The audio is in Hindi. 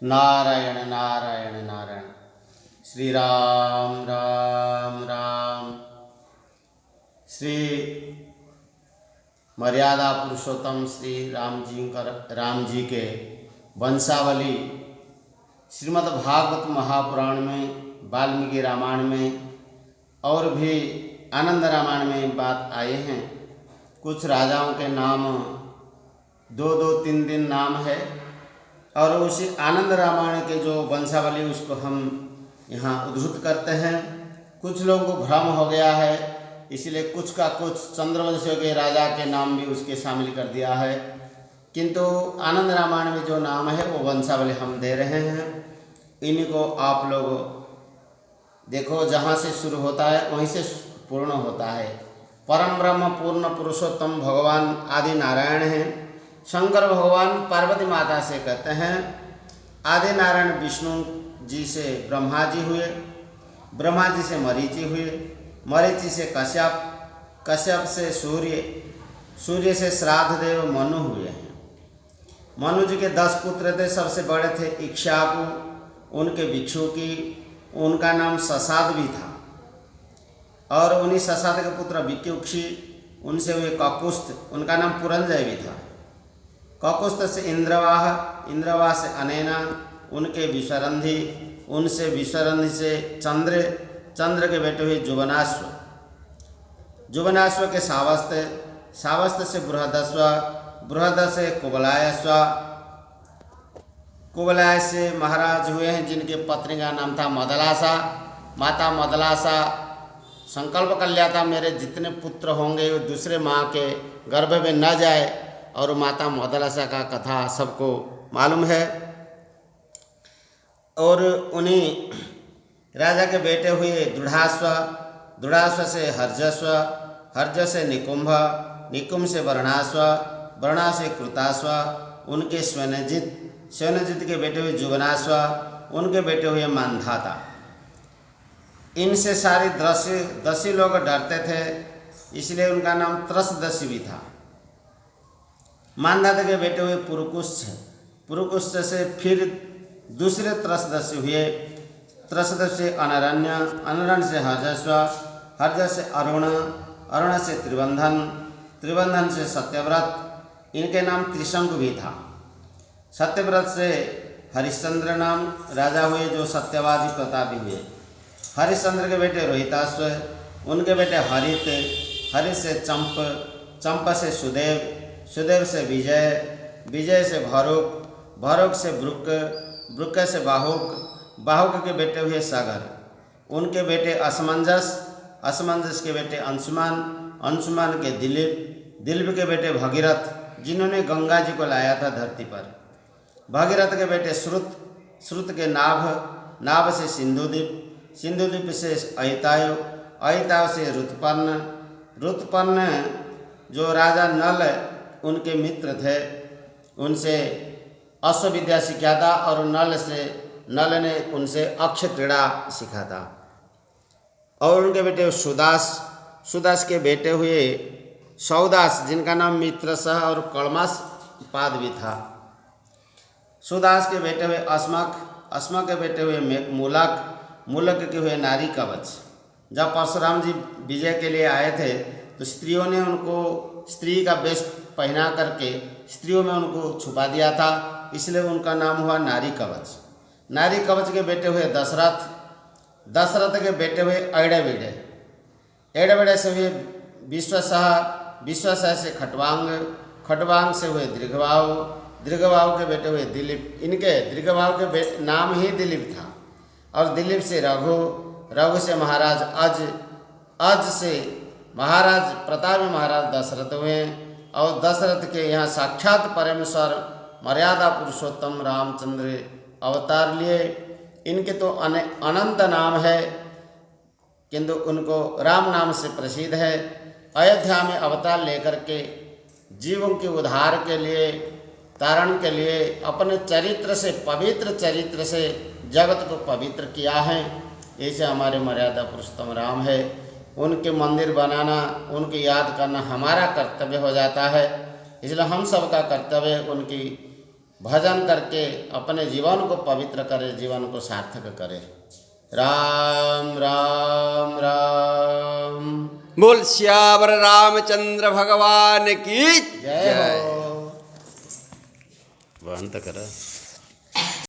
नारायण नारायण नारायण। श्री राम राम राम। श्री मर्यादा पुरुषोत्तम श्री राम जी के वंशावली श्रीमद् भागवत महापुराण में, वाल्मीकि रामायण में और भी आनंद रामायण में बात आए हैं। कुछ राजाओं के नाम दो दो तीन दिन नाम है और उसी आनंद रामायण के जो वंशावली उसको हम यहाँ उद्धृत करते हैं। कुछ लोगों को भ्रम हो गया है, इसलिए कुछ का कुछ चंद्रवंशियों के राजा के नाम भी उसके शामिल कर दिया है, किंतु आनंद रामायण में जो नाम है वो वंशावली हम दे रहे हैं। इन्हीं को आप लोग देखो, जहाँ से शुरू होता है वहीं से पूर्ण होता है। परम ब्रह्म पूर्ण पुरुषोत्तम भगवान आदि नारायण हैं। शंकर भगवान पार्वती माता से कहते हैं, आदि नारायण विष्णु जी से ब्रह्मा जी हुए, ब्रह्मा जी से मरीचि हुए, मरीचि से कश्यप, कश्यप से सूर्य, सूर्य से श्राद्ध देव मनु हुए हैं। मनु जी के 10 पुत्र थे। सबसे बड़े थे इक्ष्वाकु, उनके भिक्षुकी, उनका नाम ससाद भी था। और उन्हीं ससाद के पुत्र विक्युक्षी, उनसे हुए ककुस्थ, उनका नाम पुरंजय भी था। ककुस्थ से इंद्रवाह, इंद्रवाह से अनैना, उनके विश्वरंधी, उनसे विश्वरंधी से चंद्र, चंद्र के बेटे हुए जुवनाश्व, जुवनाश्व के सावस्त, सावस्त से बृहदस्व, बृहद से कुबलायस्व, कुबलाय से महाराज हुए हैं जिनके पत्नी का नाम था मदलासा। माता मदलासा संकल्प कर लिया था, मेरे जितने पुत्र होंगे वो दूसरे माँ के गर्भ में न जाए, और माता मदलासा का कथा सबको मालूम है। और उन्हीं राजा के बेटे हुए दृढ़ाश्व, दृढ़ाश्व से हर्जस्व, हर्ज से निकुंभ, निकुंभ से वर्णाश्व, वर्णा से कृताश्व, उनके स्वनजित, स्वनजित के बेटे हुए जुवनाश्व, उनके बेटे हुए मानधाता। इनसे सारे दसी लोग डरते थे, इसलिए उनका नाम त्रसदसी भी था। मानधाता के बेटे हुए पुरुकुश्च, पुरुकुश्च से फिर दूसरे त्रसदसी हुए, त्रसदसी से अनरण्य, अनरण्य से हर्जस्व, हर्ज से अरुण, अरुण से त्रिबंधन, त्रिबंधन से सत्यव्रत, इनके नाम त्रिशंकु भी था। सत्यव्रत से हरिश्चंद्र नाम राजा हुए जो सत्यवादी प्रतापी हुए। हरिश्चंद्र के बेटे रोहिताश्व, उनके बेटे हरित, हरित से चंप, चंप से सुदेव, सुदेव से विजय, विजय से भरुक, भरुक से ब्रुक, ब्रुक से बाहुक, बाहुक के बेटे हुए सागर, उनके बेटे असमंजस, असमंजस के बेटे अंशुमान, अंशुमान के दिलीप, दिलीप के बेटे भगीरथ जिन्होंने गंगा जी को लाया था धरती पर। भगीरथ के बेटे श्रुत, श्रुत के नाभ, नाभ से सिंधुदीप, सिंधुदीप से अयतायु, अयतायु से रुतपर्ण, रुतपर्ण जो राजा नल उनके मित्र थे, उनसे अश्वविद्या सीखा था, और नल से, नल ने उनसे अक्ष क्रीड़ा सीखा था। और उनके बेटे सुदास, सुदास के बेटे हुए सौदास जिनका नाम मित्रसह और कलमास पाद भी था। सुदास के बेटे हुए अस्मक, अस्मक के बेटे हुए मूलक, मूलक के हुए नारी कवच। जब परशुराम जी विजय के लिए आए थे तो स्त्रियों ने उनको स्त्री का वेश पहना करके स्त्रियों में उनको छुपा दिया था, इसलिए उनका नाम हुआ नारी कवच। नारी कवच के बेटे हुए दशरथ, दशरथ के बेटे हुए ऐड़ेबीड़े, ऐड़ेबीड़े से हुए विश्वसह, विश्वसह से खटवांग, खटवांग से हुए दीर्घबाहु, दीर्घबाहु के बेटे हुए दिलीप। इनके दीर्घबाहु के नाम ही दिलीप था। और दिलीप से रघु, रघु से महाराज अज, अज से महाराज प्रतापी महाराज दशरथ हुए। और दशरथ के यहाँ साक्षात परमेश्वर मर्यादा पुरुषोत्तम रामचंद्र अवतार लिए। इनके तो अनंत नाम है, किंतु उनको राम नाम से प्रसिद्ध है। अयोध्या में अवतार लेकर के जीवों के उद्धार के लिए, तारण के लिए अपने चरित्र से, पवित्र चरित्र से जगत को पवित्र किया है। ऐसे हमारे मर्यादा पुरुषोत्तम राम है। उनके मंदिर बनाना, उनकी याद करना हमारा कर्तव्य हो जाता है। इसलिए हम सबका कर्तव्य उनकी भजन करके अपने जीवन को पवित्र करे, जीवन को सार्थक करे। राम राम राम। बोल श्यावर रामचंद्र भगवान की जय हो। बंद करा।